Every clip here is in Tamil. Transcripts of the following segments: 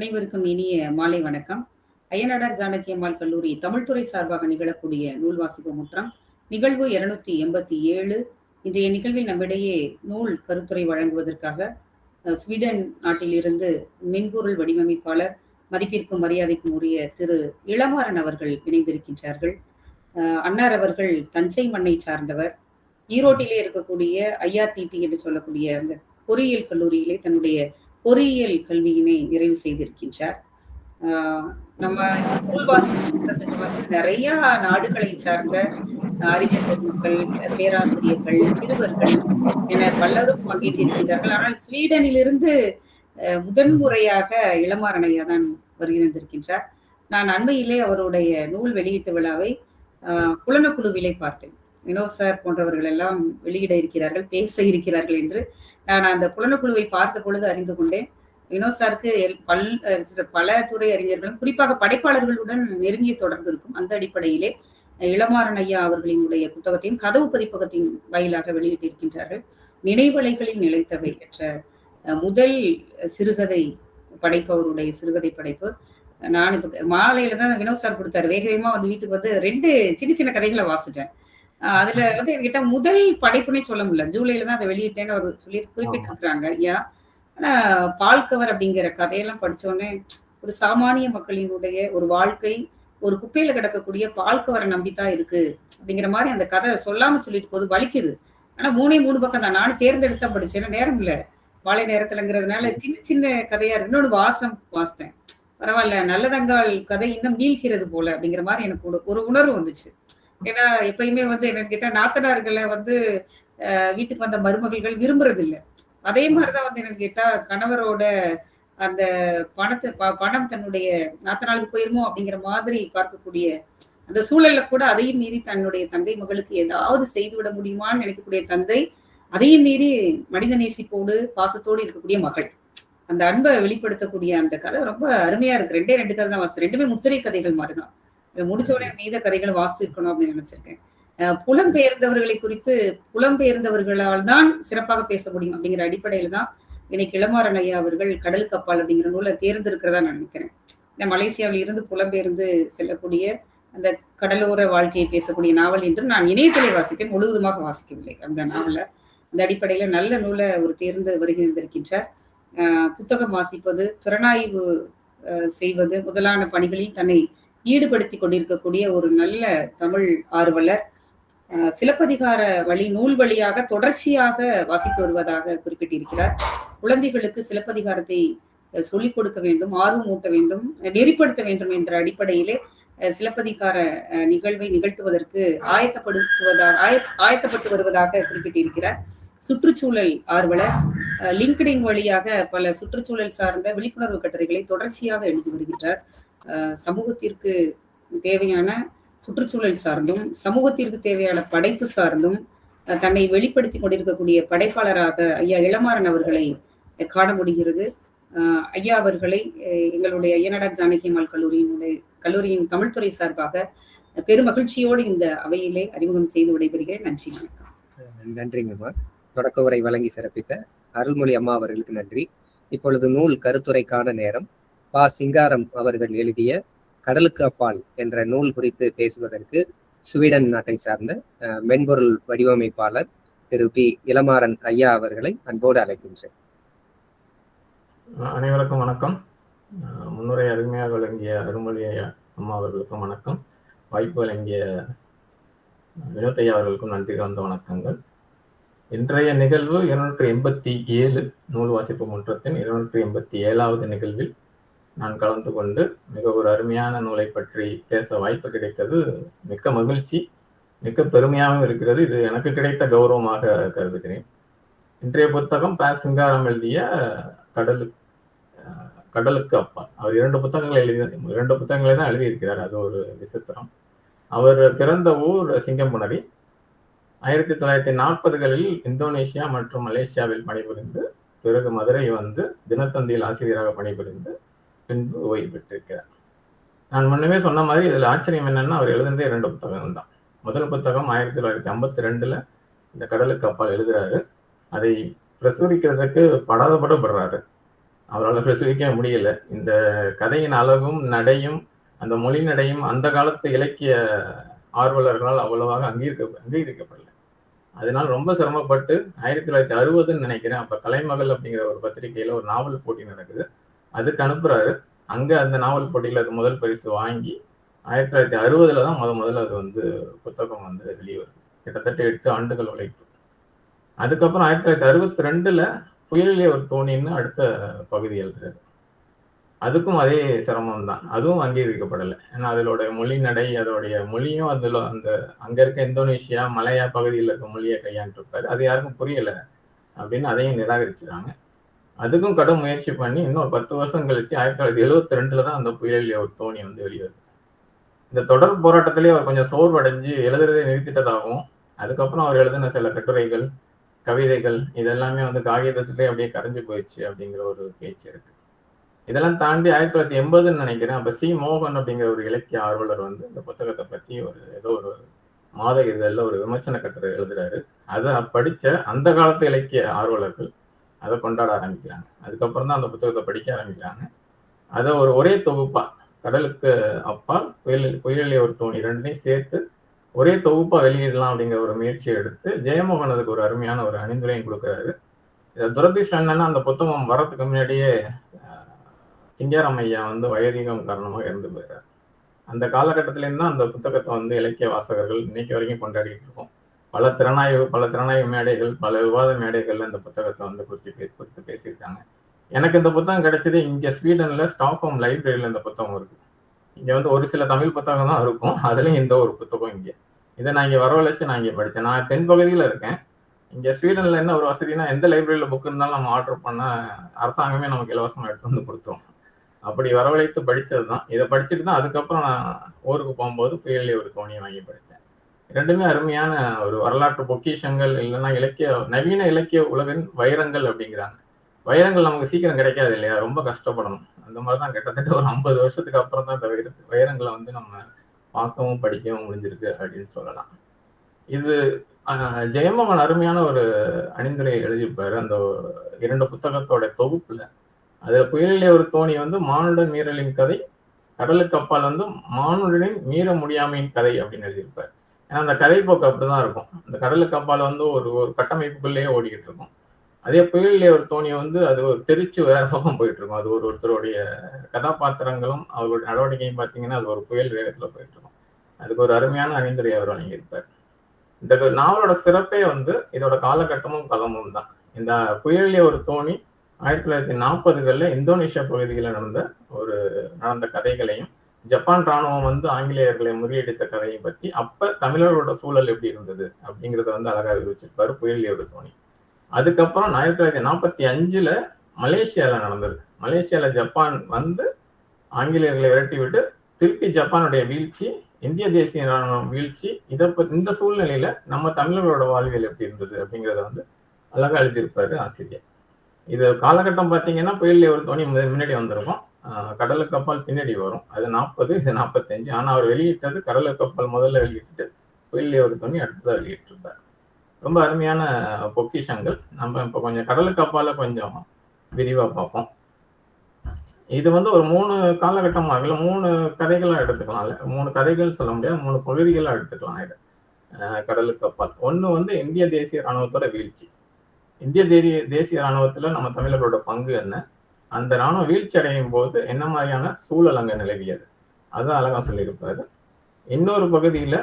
அனைவருக்கும் இனிய மாலை வணக்கம். அய்யனாடார் ஜானகி அம்மாள் கல்லூரி தமிழ்துறை சார்பாக நிகழக்கூடிய நூல் வாசிப்பு முற்றம் நிகழ்வு 287. இன்றைய நிகழ்வில் நம்மிடையே நூல் கருத்துரை வழங்குவதற்காக ஸ்வீடன் நாட்டிலிருந்து மென்பொருள் வடிவமைப்பாளர் மதிப்பிற்கும் மரியாதைக்கும் உரிய திரு இளமாறன் அவர்கள் இணைந்திருக்கின்றார்கள். அன்னார் அவர்கள் தஞ்சை மண்ணை சார்ந்தவர். ஈரோட்டிலே இருக்கக்கூடிய IRTT என்று சொல்லக்கூடிய அந்த பொறியியல் கல்லூரியிலே தன்னுடைய பொறியியல் கல்வியினை நிறைவு செய்திருக்கின்றார். நம்ம நூல் வாசிப்புன்றதுக்கு வந்து நிறைய நாடுகளை சார்ந்த அறிஞர் பெருமக்கள், பேராசிரியர்கள், சிறுவர்கள் என பலரும் பங்கேற்றிருக்கின்றார்கள். ஆனால் ஸ்வீடனிலிருந்து முதன்முறையாக இளமாறன் ஐயா தான் வருகின்றிருக்கின்றார். நான் அண்மையிலே அவருடைய நூல் வெளியீட்டு விழாவை புலனக்குழுவிலே பார்த்தேன். வினோத் சார் போன்றவர்கள் எல்லாம் வெளியிட இருக்கிறார்கள், பேச இருக்கிறார்கள் என்று நான் அந்த புலனக்குழுவை பார்த்த பொழுது அறிந்து கொண்டேன். வினோத் சாருக்கு பல துறை அறிஞர்களும் குறிப்பாக படைப்பாளர்களுடன் நெருங்கிய தொடர்பு இருக்கும். அந்த அடிப்படையிலே இளமாறன் ஐயா அவர்களினுடைய புத்தகத்தையும் கதவு பதிப்பகத்தின் வாயிலாக வெளியிட்டிருக்கின்றார்கள். நினைவலைகளில் நிலைத்தவை என்ற முதல் சிறுகதை படைப்பு, அவருடைய சிறுகதை படைப்பு. நான் இப்ப மாலையில தான் வினோத் சார் கொடுத்தாரு. வேகமா வந்து வீட்டுக்கு வந்து 2 சின்ன சின்ன கதைகளை வாசிட்டேன். அதுல வந்து என்கிட்ட முதல் படைப்புனே சொல்ல முடியல. ஜூலைல தான் அதை வெளியிட்டேன்னு அவர் சொல்லி குறிப்பிட்டிருக்கிறாங்க ஐயா. ஆனா பால்கவர் அப்படிங்கிற கதையெல்லாம் படிச்சோடனே ஒரு சாமானிய மக்களினுடைய ஒரு வாழ்க்கை ஒரு குப்பையில கிடக்கக்கூடிய பால்கவரை நம்பித்தான் இருக்கு அப்படிங்கிற மாதிரி அந்த கதை சொல்லாம சொல்லிட்டு போது வலிக்குது. ஆனா 3 பக்கம் தான். நானும் தேர்ந்தெடுத்தா படிச்சேன். நேரம் இல்ல மாலை நேரத்துலங்கிறதுனால சின்ன சின்ன கதையா இருக்கு. இன்னொன்று வாசித்தேன். பரவாயில்ல, நல்லதங்கால் கதை இன்னும் நீள்கிறது போல அப்படிங்கிற மாதிரி எனக்கு ஒரு உணர்வு வந்துச்சு. ஏன்னா எப்பயுமே வந்து என்னன்னு கேட்டா நாத்தனார்களை வந்து வீட்டுக்கு வந்த மருமகள்கள் விரும்புறது இல்லை. அதே மாதிரிதான் வந்து என்னன்னு கேட்டா கணவரோட அந்த பணம் தன்னுடைய நாத்தனாளுக்கு போயிருமோ அப்படிங்கிற மாதிரி பார்க்கக்கூடிய அந்த சூழல்ல கூட அதையும் மீறி தன்னுடைய தங்கை மகளுக்கு ஏதாவது செய்து விட முடியுமான்னு நினைக்கக்கூடிய தந்தை, அதையும் மீறி மனித நேசிப்போடு பாசத்தோடு இருக்கக்கூடிய மகள், அந்த அன்பை வெளிப்படுத்தக்கூடிய அந்த கதை ரொம்ப அருமையா இருக்கு. 2 கதை தான் வாசித்தேன். 2மே முத்திரை கதைகள் மாதிரிதான். முடிச்சோடனே மீத கதைகளை வாசித்திருக்கணும் அப்படின்னு நினைச்சிருக்கேன். புலம்பெயர்ந்தவர்களை குறித்து புலம்பெயர்ந்தவர்களால் தான் சிறப்பாக பேச முடியும் அப்படிங்கிற அடிப்படையில தான் இன்னைக்கு இளமாறன் ஐயா அவர்கள் கடலுக்கு அப்பால் அப்படிங்கிற நூலை தேர்ந்தெடுக்கிறதா நான் நினைக்கிறேன். மலேசியாவில் இருந்து புலம்பெயர்ந்து செல்லக்கூடிய அந்த கடலோர வாழ்க்கையை பேசக்கூடிய நாவல் என்று நான் இணையத்திலே வாசித்தேன், முழுவதுமாக வாசிக்கவில்லை அந்த நாவலை. அந்த அடிப்படையில நல்ல நூலை ஒரு தேர்ந்து வருகின்றிருக்கின்றார். புத்தகம் வாசிப்பது, திறனாய்வு செய்வது முதலான பணிகளில் தன்னை ஈடுபடுத்தி கொண்டிருக்கக்கூடிய ஒரு நல்ல தமிழ் ஆர்வலர். சிலப்பதிகார வழி நூல் வழியாக தொடர்ச்சியாக வாசித்து வருவதாக குறிப்பிட்டிருக்கிறார். குழந்தைகளுக்கு சிலப்பதிகாரத்தை சொல்லிக் கொடுக்க வேண்டும், ஆர்வம் ஊட்ட வேண்டும், நெறிப்படுத்த வேண்டும் என்ற அடிப்படையிலே சிலப்பதிகார நிகழ்வை நிகழ்த்துவதற்கு ஆயத்தப்பட்டு வருவதாக குறிப்பிட்டிருக்கிறார். சுற்றுச்சூழல் ஆர்வலர். லிங்க்டின் வழியாக பல சுற்றுச்சூழல் சார்ந்த விழிப்புணர்வு கட்டுரைகளை தொடர்ச்சியாக எழுதி வருகின்றார். சமூகத்திற்கு தேவையான சுற்றுச்சூழல் சார்ந்தும் சமூகத்திற்கு தேவையான படைப்பு சார்ந்தும் தன்னை வெளிப்படுத்தி கொண்டிருக்கக்கூடிய படைப்பாளராக ஐயா இளமாறன் அவர்களை காண முடிகிறது. ஐயா அவர்களை எங்களுடைய அய்யனாடார் ஜானகி அம்மாள் கல்லூரியின் தமிழ்துறை சார்பாக பெருமகிழ்ச்சியோடு இந்த அவையிலே அறிமுகம் செய்து விடைபெறுகிறேன். நன்றி, வணக்கம். நன்றிங்கம்மா. தொடக்க உரை வழங்கி சிறப்பித்த அருள்மொழி அம்மா அவர்களுக்கு நன்றி. இப்பொழுது நூல் கருத்துரைக்கான நேரம். பா. சிங்காரம் அவர்கள் எழுதிய கடலுக்கு அப்பால் என்ற நூல் குறித்து பேசுவதற்கு ஸ்வீடன் நாட்டை சார்ந்த மென்பொருள் வடிவமைப்பாளர் திரு பி. இளமாறன் ஐயா அவர்களை அன்போடு அழைக்கின்றேன். அனைவருக்கும் வணக்கம். முன்னுரை அருமையாக வழங்கிய அருள்மொழி அம்மா அவர்களுக்கும் வணக்கம். வாய்ப்பு வழங்கிய வினோத் ஐயா அவர்களுக்கும் நன்றி கலந்த வணக்கங்கள். இன்றைய நிகழ்வு 287 நூல் வாசிப்பு முற்றத்தின் 287வது நிகழ்வில் நான் கலந்து கொண்டு மிக ஒரு அருமையான நூலை பற்றி பேச வாய்ப்பு கிடைத்தது மிக்க மகிழ்ச்சி, மிக்க பெருமையாகவும் இருக்கிறது. இது எனக்கு கிடைத்த கௌரவமாக கருதுகிறேன். இன்றைய புத்தகம் ப. சிங்காரம் எழுதிய கடலுக்கு அப்பால். அவர் 2 புத்தகங்களை தான் எழுதியிருக்கிறார். அது ஒரு விசித்திரம். அவர் பிறந்த ஊர் சிங்கம்புணரி. 1940களில் இந்தோனேஷியா மற்றும் மலேசியாவில் பணிபுரிந்து பிறகு மதுரை வந்து தினத்தந்தியில் ஆசிரியராக பணிபுரிந்து பின்பு ஓய்வு பெற்றிருக்கிறார். நான் முன்னமே சொன்ன மாதிரி இதுல ஆச்சரியம் என்னன்னா, அவர் எழுதுனதே 2 புத்தகம் தான். முதல் புத்தகம் 1952 இந்த கடலுக்கு அப்பால் எழுதுறாரு. அதை பிரசுரிக்கிறதுக்கு படாதபடுறாரு. அவரால் பிரசவிக்க முடியல. இந்த கதையின் அளவும் நடையும் அந்த மொழி நடையும் அந்த காலத்து இலக்கிய ஆர்வலர்களால் அவ்வளவாக அங்கீகரிக்கப்படல. அதனால ரொம்ப சிரமப்பட்டு 1960ன்னு நினைக்கிறேன், அப்ப கலைமகள் அப்படிங்கிற ஒரு பத்திரிகையில ஒரு நாவல் போட்டி நடக்குது. அதுக்கு அனுப்புறாரு. அங்க அந்த நாவல் போட்டியில அது முதல் பரிசு வாங்கி 1960ல தான் முதல்ல அது வந்து புத்தகம் வந்து வெளிவருது. கிட்டத்தட்ட 8 ஆண்டுகள் உழைப்பு. அதுக்கப்புறம் 1962ல புயலிலே ஒரு தோணின்னு அடுத்த பகுதி எழுதுறாரு. அதுக்கும் அதே சிரமம் தான். அதுவும் அங்கீகரிக்கப்படலை. ஏன்னா அதோட மொழி நடை, அதோடைய மொழியும் அதுல அந்த அங்க இருக்க இந்தோனேஷியா மலையா பகுதியில் இருக்க மொழியை கையாண்டிருப்பாரு. அது யாருக்கும் புரியல அப்படின்னு அதையும் நிராகரிச்சுறாங்க. அதுக்கும் கடும் முயற்சி பண்ணி இன்னும் 10 வருஷம் கழிச்சு 1972ல தான் அந்த புயலிலே ஒரு தோணி வந்து வெளிவருது. இந்த தொடர் போராட்டத்திலேயே அவர் கொஞ்சம் சோர்வடைஞ்சு எழுதுறதை நிறுத்திட்டதாகவும், அதுக்கப்புறம் அவர் எழுதின சில கட்டுரைகள், கவிதைகள் இதெல்லாமே வந்து காகிதத்திலே அப்படியே கரைஞ்சு போயிடுச்சு அப்படிங்கிற ஒரு பேச்சு இருக்கு. இதெல்லாம் தாண்டி 1980ன்னு நினைக்கிறேன், அப்ப சி மோகன் அப்படிங்கிற ஒரு இலக்கிய ஆர்வலர் வந்து இந்த புத்தகத்தை பத்தி ஏதோ ஒரு மாத இதழில் ஒரு விமர்சன கட்டுரை எழுதுறாரு. அதை படிச்ச அந்த காலத்து இலக்கிய ஆர்வலர்கள் அதை கொண்டாட ஆரம்பிக்கிறாங்க. அதுக்கப்புறம் தான் அந்த புத்தகத்தை படிக்க ஆரம்பிக்கிறாங்க. அதை ஒரே தொகுப்பா, கடலுக்கு அப்பால் புயலிலே ஒரு தோணி ரெண்டையும் சேர்த்து ஒரே தொகுப்பா வெளியிடலாம் அப்படிங்கிற ஒரு முயற்சியை எடுத்து ஜெயமோகன் அதுக்கு ஒரு அருமையான ஒரு அணிந்துரையும் கொடுக்குறாரு. துரதிர்ஷ்டம் என்னன்னா, அந்த புத்தகம் வர்றதுக்கு முன்னாடியே சிங்காரம் ஐயா வந்து வயோதிகம் காரணமாக இறந்து போயிடுறாரு. அந்த காலகட்டத்திலேருந்து தான் அந்த புத்தகத்தை வந்து இலக்கிய வாசகர்கள் இன்னைக்கு வரைக்கும் கொண்டாடிட்டு இருக்கோம். பல திறனாய்வு மேடைகள், பல விவாத மேடைகள்ல இந்த புத்தகத்தை வந்து குறித்து பேசியிருக்காங்க. எனக்கு இந்த புத்தகம் கிடைச்சது இங்க ஸ்வீடன்ல ஸ்டாக்ஹோம் லைப்ரரியில இந்த புத்தகம் இருக்கு. இங்க வந்து ஒரு சில தமிழ் புத்தகம் தான் இருக்கும், அதுலயும் இந்த ஒரு புத்தகம் இங்க. இதை நான் இங்க வரவழைச்சு நான் இங்க படித்தேன். நான் தென்பகுதியில இருக்கேன். இங்க ஸ்வீடன்ல என்ன ஒரு வசதினா, எந்த லைப்ரரியில புக் இருந்தாலும் நம்ம ஆர்டர் பண்ண அரசாங்கமே நமக்கு இலவசமா எடுத்து வந்து கொடுத்துரும். அப்படி வரவழைத்து படிச்சது தான். இதை படிச்சுட்டு தான் அதுக்கப்புறம் நான் ஊருக்கு போகும்போது புயலிலே ஒரு தோணியை வாங்கி படித்தேன். ரெண்டுமே அருமையான ஒரு வரலாற்று பொக்கிஷங்கள், இல்லைன்னா நவீன இலக்கிய உலகின் வைரங்கள் அப்படிங்கிறாங்க. வைரங்கள் நமக்கு சீக்கிரம் கிடைக்காது இல்லையா, ரொம்ப கஷ்டப்படணும். அந்த மாதிரிதான் கிட்டத்தட்ட ஒரு 50 வருஷத்துக்கு அப்புறம் தான் இந்த வைரங்களை வந்து நம்ம பார்க்கவும் படிக்கவும் முடிஞ்சிருக்கு அப்படின்னு சொல்லலாம். இது ஜெயமோகன் அருமையான ஒரு அணிந்துரை எழுதியிருப்பாரு அந்த 2 புத்தகத்தோட தொகுப்புல. அதுல புயலிலே ஒரு தோணி வந்து மானுட மீறலின் கதை, கடலுக்கு அப்பால் வந்து மானுடனின் மீற முடியாமையின் கதை அப்படின்னு எழுதியிருப்பாரு. ஏன்னா அந்த கதை போக்கு அப்படிதான் இருக்கும். அந்த கடலுக்கு அப்பால் வந்து ஒரு கட்டமைப்புக்குள்ளேயே ஓடிக்கிட்டு இருக்கும். அதே புயலிலே ஒரு தோணி வந்து அது ஒரு தெரிச்சு வேற பக்கம் போயிட்டு இருக்கும். அது ஒருத்தருடைய கதாபாத்திரங்களும் அவருடைய நடவடிக்கையும் பார்த்தீங்கன்னா அது ஒரு புயல் வேகத்துல போயிட்டு இருக்கும். அதுக்கு ஒரு அருமையான அணிந்துரை அவர் வழங்கியிருப்பார். இந்த நாவலோட சிறப்பே வந்து இதோட காலகட்டமும் களமும் தான். இந்த புயலிலே ஒரு தோணி 1940களில் இந்தோனேஷியா பகுதிகளில் நடந்த கதைகளையும், ஜப்பான் ராணுவம் வந்து ஆங்கிலேயர்களை முறியடித்த கதையை பத்தி அப்ப தமிழர்களோட சூழல் எப்படி இருந்தது அப்படிங்கிறத வந்து அழகா விவரிச்சிருப்பாரு புயலிலே ஒரு தோணி. அதுக்கப்புறம் 1945ல மலேசியால நடந்தது. மலேசியால ஜப்பான் வந்து ஆங்கிலேயர்களை விரட்டி விட்டு திருப்பி ஜப்பானுடைய வீழ்ச்சி, இந்திய தேசிய ராணுவம் வீழ்ச்சி, இந்த சூழ்நிலையில நம்ம தமிழர்களோட வாழ்வியல் எப்படி இருந்தது அப்படிங்கிறத வந்து அழகா எழுதியிருப்பாரு ஆசிரியர். இது காலகட்டம் பார்த்தீங்கன்னா புயலிலே ஒரு தோணி முன்னாடி வந்திருக்கும், கடலுக்கு கப்பால் பின்னாடி வரும். அது 40, இது 45. ஆனா அவர் வெளியிட்டது கடலுக்கு கப்பால் முதல்ல வெளியிட்டு புயலிலே ஒரு தோணி அடுத்ததாக வெளியிட்டிருப்பார். ரொம்ப அருமையான பொக்கிஷங்கள். நம்ம இப்போ கொஞ்சம் கடலுக்கு அப்பால கொஞ்சம் விரிவா பார்ப்போம். இது வந்து ஒரு 3 காலகட்டமாக 3 கதைகளா எடுத்துக்கலாம். 3 கதைகள் சொல்ல முடியாது, 3 பகுதிகளா எடுத்துக்கலாம் இதை. கடலுக்கு அப்பால் ஒண்ணு வந்து இந்திய தேசிய ராணுவத்தோட வீழ்ச்சி. இந்திய தேசிய ராணுவத்துல நம்ம தமிழர்களோட பங்கு என்ன, அந்த ராணுவ வீழ்ச்சி அடையும் போது என்ன மாதிரியான சூழல் அங்க நிலவியது, அதான் அழகா சொல்லியிருப்பாரு. இன்னொரு பகுதியில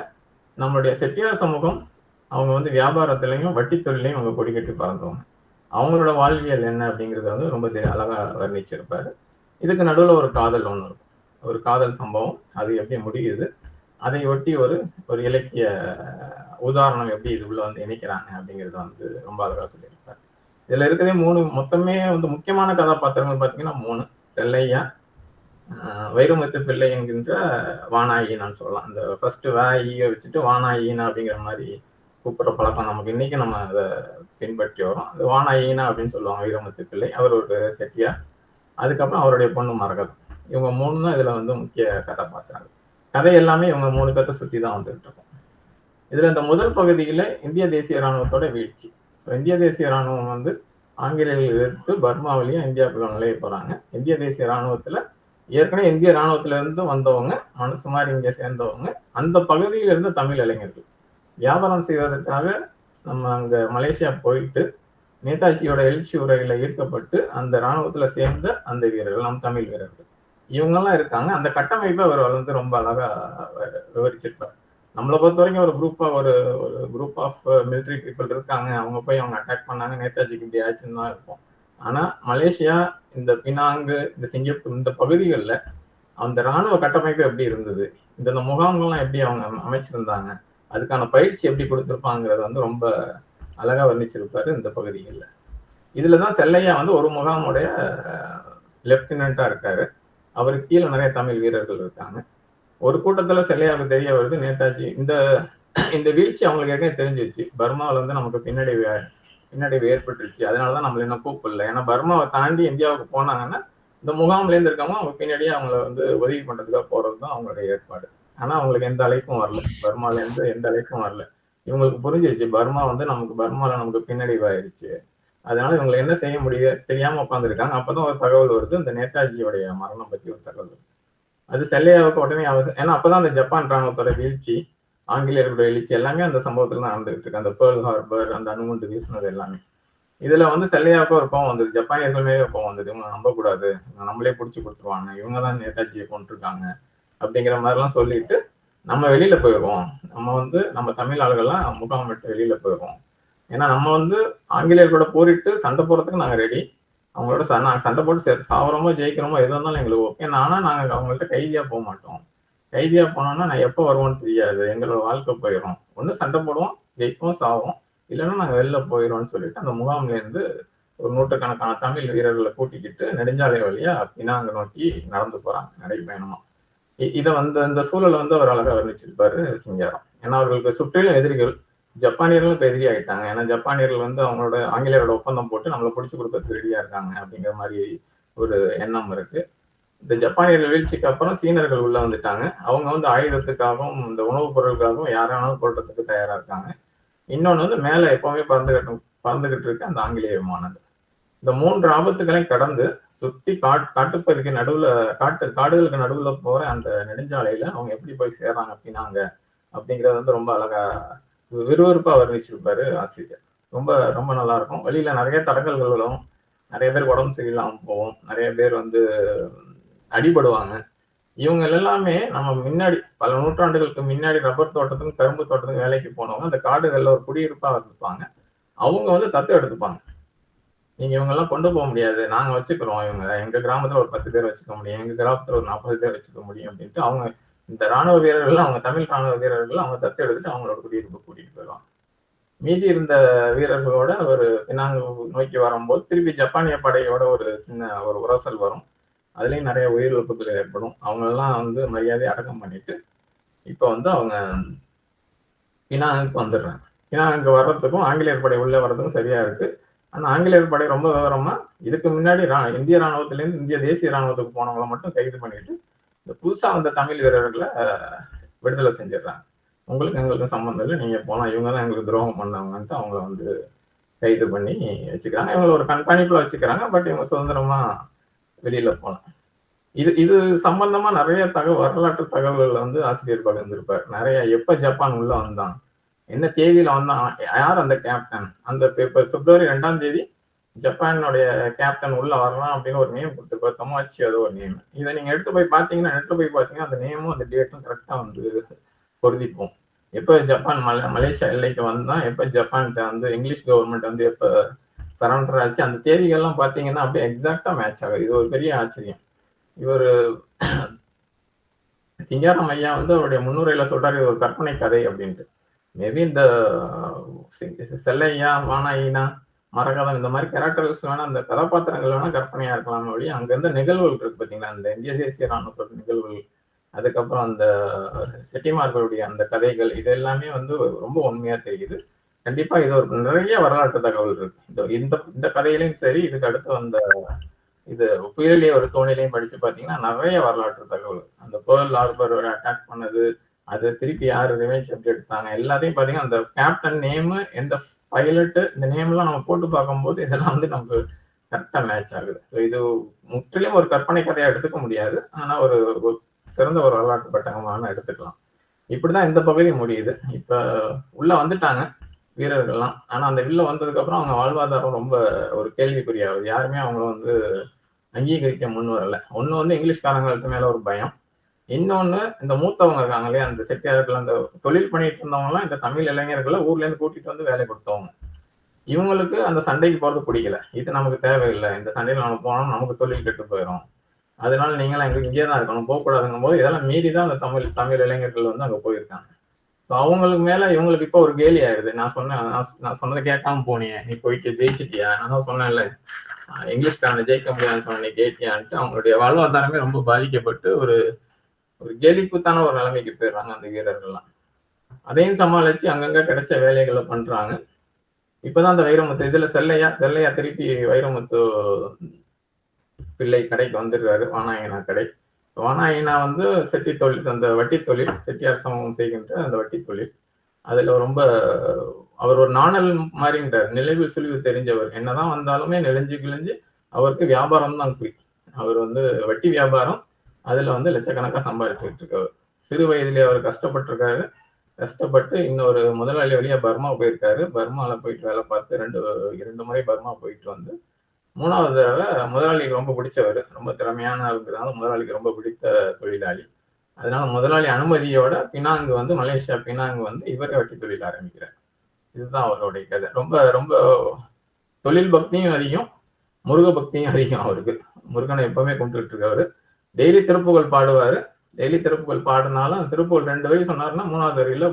நம்மளுடைய செட்டியார் சமூகம், அவங்க வந்து வியாபாரத்திலையும் வட்டி தொழிலையும் அவங்க கொடி கட்டி பறந்தவங்க. அவங்களோட வாழ்வியல் என்ன அப்படிங்கிறத வந்து ரொம்ப அழகா வர்ணிச்சிருப்பாரு. இதுக்கு நடுவில் ஒரு காதல் ஒன்று இருக்கும், ஒரு காதல் சம்பவம். அது எப்படி முடியுது, அதை ஒட்டி ஒரு இலக்கிய உதாரணம் எப்படி இது உள்ள வந்து இணைக்கிறாங்க அப்படிங்கிறத வந்து ரொம்ப அழகா சொல்லியிருப்பாரு. இதுல இருக்கிறதே 3 மொத்தமே வந்து முக்கியமான கதாபாத்திரங்கள் பார்த்தீங்கன்னா 3. செல்லையா, வைரமுத்து பிள்ளை என்கின்ற வானாயினான்னு சொல்லலாம். அந்த ஃபர்ஸ்ட் ஈய வச்சுட்டு வானாயினா அப்படிங்கிற மாதிரி கூப்பிடுற பழக்கம் நமக்கு இன்னைக்கு நம்ம அதை பின்பற்றி வரோம். அது வானாயினா அப்படின்னு சொல்லுவாங்க வைரமுத்து பிள்ளை. அவர் ஒரு செட்டியார். அதுக்கப்புறம் அவருடைய பொண்ணு மரகதம். இவங்க 3 தான் இதுல வந்து முக்கிய கதாபாத்திரங்கள். கதை எல்லாமே இவங்க 3 பேர்த்த சுத்தி தான் வந்துட்டு இருக்கும். இதுல இந்த முதல் பகுதியில இந்திய தேசிய ராணுவத்தோட வீழ்ச்சி. இந்திய தேசிய ராணுவம் வந்து ஆங்கிலேயர்கள் எதிர்த்து பர்மா வழியா இந்தியாவுக்குள்ள நுழைய போறாங்க. இந்திய தேசிய ராணுவத்துல ஏற்கனவே இந்திய ராணுவத்துல இருந்து வந்தவங்க, மனசு மாதிரி இங்க சேர்ந்தவங்க, அந்த பகுதியில இருந்த தமிழ் இளைஞர்கள் வியாபாரம் செய்வதற்காக நம்ம அங்க மலேசியா போயிட்டு நேதாஜியோட எழுச்சி உரையில ஈர்க்கப்பட்டு அந்த ராணுவத்துல சேர்ந்த அந்த வீரர்கள், நம் தமிழ் வீரர்கள், இவங்கெல்லாம் இருக்காங்க. அந்த கட்டமைப்பை அவர் வந்து ரொம்ப அழகா விவரிச்சிருப்பார். நம்மளை பொறுத்த வரைக்கும் ஒரு குரூப் ஆஃப் மிலிட்ரி பீப்புள் இருக்காங்க, அவங்க போய் அவங்க அட்டாக் பண்ணாங்க, நேதாஜிக்கு இப்படி ஆச்சுன்னு தான் இருக்கும். ஆனா மலேசியா, இந்த பினாங்கு, இந்த சிங்கப்பூர், இந்த பகுதிகளில் அந்த ராணுவ கட்டமைப்பு எப்படி இருந்தது, இந்த முகாம்கள்லாம் எப்படி அவங்க அமைச்சிருந்தாங்க, அதுக்கான பயிற்சி எப்படி கொடுத்துருப்பாங்கிறத வந்து ரொம்ப அழகா வர்ணிச்சிருப்பாரு இந்த பகுதிகளில். இதுலதான் செல்லையா வந்து ஒரு முகாமுடைய லெப்டினண்டா இருக்காரு. அவருக்கு கீழே நிறைய தமிழ் வீரர்கள் இருக்காங்க. ஒரு கூட்டத்துல செல்லையாவுக்கு தெரிய வருது, நேதாஜி இந்த வீழ்ச்சி அவங்களுக்கு ஏற்கனவே தெரிஞ்சிருச்சு, பர்மாவில வந்து நமக்கு பின்னடைவு ஏற்பட்டுருச்சு, அதனாலதான் நம்மள இன்னும் கூப்பிடல. ஏன்னா பர்மாவை தாண்டி இந்தியாவுக்கு போனாங்கன்னா இந்த முகாம்ல இருந்து இருக்கவங்க அவங்க பின்னாடியே அவங்கள வந்து உதவி பண்றதுக்காக போறதுதான் அவங்களுடைய ஏற்பாடு. ஆனா அவங்களுக்கு எந்த அழைப்பும் வரல, பர்மால இருந்து எந்த அழைப்பும் வரல. இவங்களுக்கு புரிஞ்சிருச்சு பர்மா வந்து பர்மால நமக்கு பின்னடைவு ஆயிடுச்சு, அதனால இவங்களை என்ன செய்ய முடியும் தெரியாம உட்காந்துருக்காங்க. அப்பதான் ஒரு தகவல் வருது, இந்த நேதாஜியோடைய மரணம் பத்தி ஒரு தகவல் வருது. அது செல்லையாவுக்கு உடனே அவசியம். ஏன்னா அப்பதான் அந்த ஜப்பான் ராணுவத்தோட வீழ்ச்சி, ஆங்கிலேயர்களுடைய எழுச்சி எல்லாமே அந்த சம்பவத்துல தான் நடந்துகிட்டு இருக்கு. அந்த பேர்ல் ஹார்பர், அந்த அணுகுண்டு வீசினது எல்லாமே. இதுல வந்து செல்லையாவுக்கு ஒரு கோவம் வந்தது, ஜப்பானியர்கள் மேலே கோவம் வந்தது. இவங்க நம்பக்கூடாது, நம்மளே பிடிச்சி கொடுத்துருவாங்க, இவங்கதான் நேதாஜியை கொண்டிருக்காங்க அப்படிங்கிற மாதிரிலாம் சொல்லிட்டு நம்ம வெளியில போயிடுவோம், நம்ம தமிழ் ஆளுகள்லாம் முகாம் விட்டு வெளியில போயிடுவோம். ஏன்னா நம்ம வந்து ஆங்கிலேயர்களோட போரிட்டு சண்டை போறதுக்கு நாங்க ரெடி, அவங்களோட சண்டை போட்டு சாவரமோ ஜெயிக்கிறோமோ எது இருந்தாலும் எங்களுக்கு ஓகே. ஆனா நாங்க அவங்கள்ட்ட கைதியா போக மாட்டோம். கைதியா போனோம்னா நான் எப்போ வருவோம்னு தெரியாது, எங்களோட வாழ்க்கை போயிடும். ஒண்ணு சண்டை போடுவோம், ஜெயிப்போம், சாவோம், இல்லைன்னா நாங்க வெளில போயிடும்னு சொல்லிட்டு அந்த முகாம்ல இருந்து ஒரு நூற்றுக்கணக்கான தமிழ் வீரர்களை கூட்டிக்கிட்டு நெடுஞ்சாலை வழியா பினாங்க நோக்கி நடந்து போறாங்க, நடைபயணமா. இதை வந்து இந்த சூழலை வந்து அவர் அழகா வர்ணிச்சிருப்பாரு சிங்காரம். ஏன்னா அவர்களுக்கு சுற்றிலும் எதிரிகள், ஜப்பானியர்களும் இப்ப எதிரி ஆயிட்டாங்க. ஏன்னா ஜப்பானியர்கள் வந்து அவங்களோட ஆங்கிலேயரோட ஒப்பந்தம் போட்டு நம்மளை பிடிச்சி கொடுக்கறதுக்கு ரெடியா இருக்காங்க அப்படிங்கிற மாதிரி ஒரு எண்ணம் இருக்கு. இந்த ஜப்பானியர்கள் வீழ்ச்சிக்கு அப்புறம் சீனர்கள் உள்ள வந்துட்டாங்க. அவங்க வந்து ஆயுதத்துக்காகவும் இந்த உணவுப் பொருட்களுக்காகவும் யாரானாலும் கொள்றதுக்கு தயாரா இருக்காங்க. இன்னொன்னு வந்து மேல எப்பவுமே பறந்துகிட்டு இருக்க அந்த ஆங்கிலேய விமானங்கள். இந்த 3 ஆபத்துகளையும் கடந்து சுத்தி காட்டுப்பகுதிக்கு நடுவுல, காடுகளுக்கு நடுவுல போற அந்த நெடுஞ்சாலையில அவங்க எப்படி போய் சேர்றாங்க அப்படின்னாங்க அப்படிங்கறது வந்து ரொம்ப அழகா விறுவிறுப்பா வர்ணிச்சிருப்பாரு ஆசிரியர். ரொம்ப ரொம்ப நல்லா இருக்கும். வழியில நிறைய தடங்கல்கள் வரும், நிறைய பேர் உடம்பு சரியில்லாம போவோம், நிறைய பேர் வந்து அடிபடுவாங்க. இவங்க எல்லாமே நம்ம முன்னாடி பல நூற்றாண்டுகளுக்கு முன்னாடி ரப்பர் தோட்டத்துக்கும் கரும்பு தோட்டத்துக்கும் வேலைக்கு போனவங்க அந்த காடுகள்ல ஒரு குடியிருப்பா இருப்பாங்க. அவங்க வந்து தத்து எடுத்துப்பாங்க, நீங்க இவங்க எல்லாம் கொண்டு போக முடியாது, நாங்க வச்சுக்கிறோம், இவங்க எங்க கிராமத்துல ஒரு 10 பேர் வச்சுக்க முடியும், எங்க கிராமத்துல ஒரு 40 பேர் வச்சுக்க முடியும் அப்படின்ட்டு அவங்க இந்த ராணுவ வீரர்கள், அவங்க தமிழ் ராணுவ வீரர்கள் அவங்க தத்து எடுத்துட்டு அவங்களோட குடியிருப்பு கூட்டிட்டு போயிடுவாங்க. மீதி இருந்த வீரர்களோட ஒரு பினாங்கு நோக்கி வரும்போது திருப்பி ஜப்பானிய படையோட ஒரு சின்ன ஒரு உரசல் வரும். அதுலயும் நிறைய உயிரிழப்புகள் ஏற்படும். அவங்க எல்லாம் வந்து மரியாதையை அடக்கம் பண்ணிட்டு இப்ப வந்து அவங்க பினாங்குக்கு வந்துடுறாங்க. பினாங்குக்கு வர்றதுக்கும் ஆங்கிலேயர் படை உள்ள வர்றதுக்கும் சரியா இருக்கு. ஆனா ஆங்கிலேயர் படை ரொம்ப விவரமா இதுக்கு முன்னாடி இந்திய ராணுவத்திலேருந்து இந்திய தேசிய ராணுவத்துக்கு போனவங்களை மட்டும் கைது பண்ணிட்டு இந்த புதுசா வந்த தமிழ் வீரர்களை விடுதலை செஞ்சிடறாங்க. உங்களுக்கு எங்களுக்கு சம்பந்தம் இல்லை, நீங்க போலாம், இவங்க தான் எங்களுக்கு துரோகம் பண்ணவங்கன்ட்டு அவங்கள வந்து கைது பண்ணி வச்சுக்கிறாங்க. இவங்களை ஒரு கண்காணிப்புல வச்சுக்கிறாங்க. பட் இவங்க சுதந்திரமா வெளியில போலாம். இது சம்பந்தமா நிறைய வரலாற்று தகவல்கள் வந்து ஆசிரியர் பகிர்ந்திருப்பார். நிறைய எப்ப ஜப்பான் உள்ள வந்தான், என்ன தேதியில வந்தான், யார் அந்த கேப்டன், அந்த பிப்ரவரி 2ஆம் தேதி ஜப்பானுடைய கேப்டன் உள்ள வரலாம் அப்படின்னு ஒரு நேம் கொடுத்துருப்பார், தொமாச்சி, அது ஒரு நேம். இதை நீங்க எடுத்து போய் பாத்தீங்கன்னா, நெட்ல போய் பாத்தீங்கன்னா அந்த நேமும் அந்த டேட்டும் கரெக்டா வந்து பொருந்திப்போம். எப்ப ஜப்பான் மலேசியா எல்லைக்கு வந்தான், எப்ப ஜப்பான் வந்து இங்கிலீஷ் கவர்மெண்ட் வந்து எப்ப சரண்டர் ஆச்சு, அந்த தேதிகள்லாம் பாத்தீங்கன்னா அப்படியே எக்ஸாக்டா மேட்ச் ஆகும். இது ஒரு பெரிய ஆச்சரியம். இவர் சிங்காரம் ஐயா வந்து அவருடைய முன்னுரையில சொல்றாரு, இது ஒரு கற்பனை கதை அப்படின்ட்டு. மேபி இந்த செல்லையா, வானாயினா, மரகதம் இந்த மாதிரி கேரக்டர்ஸ் வேணா, அந்த கதாபாத்திரங்கள் வேணா கற்பனையா இருக்கலாம் வழி, அங்க இருந்த நிகழ்வுகள் இருக்கு பாத்தீங்களா, அந்த இந்திய தேசிய ராணுவத்தோட நிகழ்வுகள், அதுக்கப்புறம் அந்த செட்டிமார்களுடைய அந்த கதைகள், இது எல்லாமே வந்து ரொம்ப உண்மையா தெரியுது. கண்டிப்பா இது ஒரு நிறைய வரலாற்று தகவல் இருக்கு. இந்த கதையிலையும் சரி, இதுக்கு அடுத்து வந்த இது புயலிலே ஒரு தோணிலையும் படிச்சு பாத்தீங்கன்னா நிறைய வரலாற்று தகவல். அந்த பேர்ல் ஹார்பர் அட்டாக் பண்ணது, அது திருப்பி யாரு ரிவெஞ்ச் எப்படி எடுத்தாங்க, எல்லாத்தையும் பாத்தீங்கன்னா அந்த கேப்டன் நேம், எந்த பைலட் இந்த நேம்லாம் நம்ம போட்டு பார்க்கும்போது இதெல்லாம் வந்து நமக்கு கரெக்டா மேட்ச் ஆகுது. ஸோ இது முற்றிலும் ஒரு கற்பனை கதையா எடுத்துக்க முடியாது. ஆனா ஒரு சிறந்த ஒரு வரலாற்று பெட்டகமான எடுத்துக்கலாம். இப்படிதான் இந்த பகுதி முடியுது. இப்ப உள்ள வந்துட்டாங்க வீரர்கள்லாம். ஆனா அந்த உள்ள வந்ததுக்கு அப்புறம் அவங்க வாழ்வாதாரம் ரொம்ப ஒரு கேள்விக்குறியாகுது. யாருமே அவங்கள வந்து அங்கீகரிக்க முன் வரல. ஒண்ணு வந்து இங்கிலீஷ்காரங்களுக்கு மேல ஒரு பயம். இன்னொன்னு இந்த மூத்தவங்க இருக்காங்க இல்லையா, அந்த செட்டியார்கள், அந்த தொழில் பண்ணிட்டு இருந்தவங்க எல்லாம் இந்த தமிழ் இளைஞர்களை ஊர்ல இருந்து கூட்டிட்டு வந்து வேலை கொடுத்தவங்க. இவங்களுக்கு அந்த சண்டைக்கு போறது பிடிக்கல. இது நமக்கு தேவையில்லை, இந்த சண்டையில நம்ம போனோம் நமக்கு தொழில் கெட்டு போயிடும், அதனால நீங்களாம் இங்கே தான் இருக்கணும், போகக்கூடாதுங்கும் போது இதெல்லாம் மீறி தான் அந்த தமிழ் இளைஞர்கள் வந்து அங்க போயிருக்காங்க. அவங்களுக்கு மேல இவங்களுக்கு இப்ப ஒரு கேலி ஆயிடுது. நான் சொன்னதை கேட்காம போனியே, நீ போயிட்டு ஜெயிச்சிட்டியா, நான் தான் சொன்னேன்ல இங்கிலீஷ்காரனை ஜெயிக்க முடியாதுன்னு சொன்ன, நீ கேட்டியான்ட்டு அவங்களுடைய வாழ்வாதாரமே ரொம்ப பாதிக்கப்பட்டு ஒரு கேலிக்குத்தான ஒரு நிலைமைக்கு போயிடுறாங்க அந்த வீரர்கள்லாம். அதையும் சமாளிச்சு அங்கங்க கிடைச்ச வேலைகளை பண்றாங்க. இப்பதான் அந்த வைரமுத்து இதுல செல்லையா திருப்பி வைரமுத்து பிள்ளை கடைக்கு வந்துடுறாரு, வானாயினா கடை. வானாயினா வந்து செட்டி தொழில், அந்த வட்டி தொழில், செட்டியார் சமூகம் செய்கின்ற அந்த வட்டி தொழில். அதுல ரொம்ப அவர் ஒரு நாணல் மாதிரின்றார், நிலைவு சுழிவு தெரிஞ்சவர். என்னதான் வந்தாலுமே நெளிஞ்சு கிழிஞ்சு அவருக்கு வியாபாரம் தான் குறி. அவர் வந்து வட்டி வியாபாரம், அதுல வந்து லட்சக்கணக்கா சம்பாதிச்சுட்டு இருக்கவர். சிறு வயதிலே அவர் கஷ்டப்பட்டிருக்காரு. கஷ்டப்பட்டு இன்னொரு முதலாளி வழியா பர்மா போயிருக்காரு. பர்மால போயிட்டு வேலை பார்த்து 2 முறை பர்மா போயிட்டு வந்து 3வது தடவை முதலாளிக்கு ரொம்ப பிடிச்சவர், ரொம்ப திறமையான இருக்கிறதுனால முதலாளிக்கு ரொம்ப பிடித்த தொழிலாளி. அதனால முதலாளி அனுமதியோட பினாங்கு வந்து, மலேசியா பினாங்கு வந்து இவரே வட்டி தொழில் ஆரம்பிக்கிறார். இதுதான் அவருடைய கதை. ரொம்ப ரொம்ப தொழில் பக்தியும் அதிகம், முருக பக்தியும் அதிகம் அவருக்கு. முருகனை எப்பவுமே கும்பிட்டு இருக்கவரு. டெய்லி திருப்புகழ் பாடுவாரு. டெய்லி திருப்புகழ் பாடினாலும் திருப்புகழ் 2 வரி சொன்னாருன்னா 3வது வரியில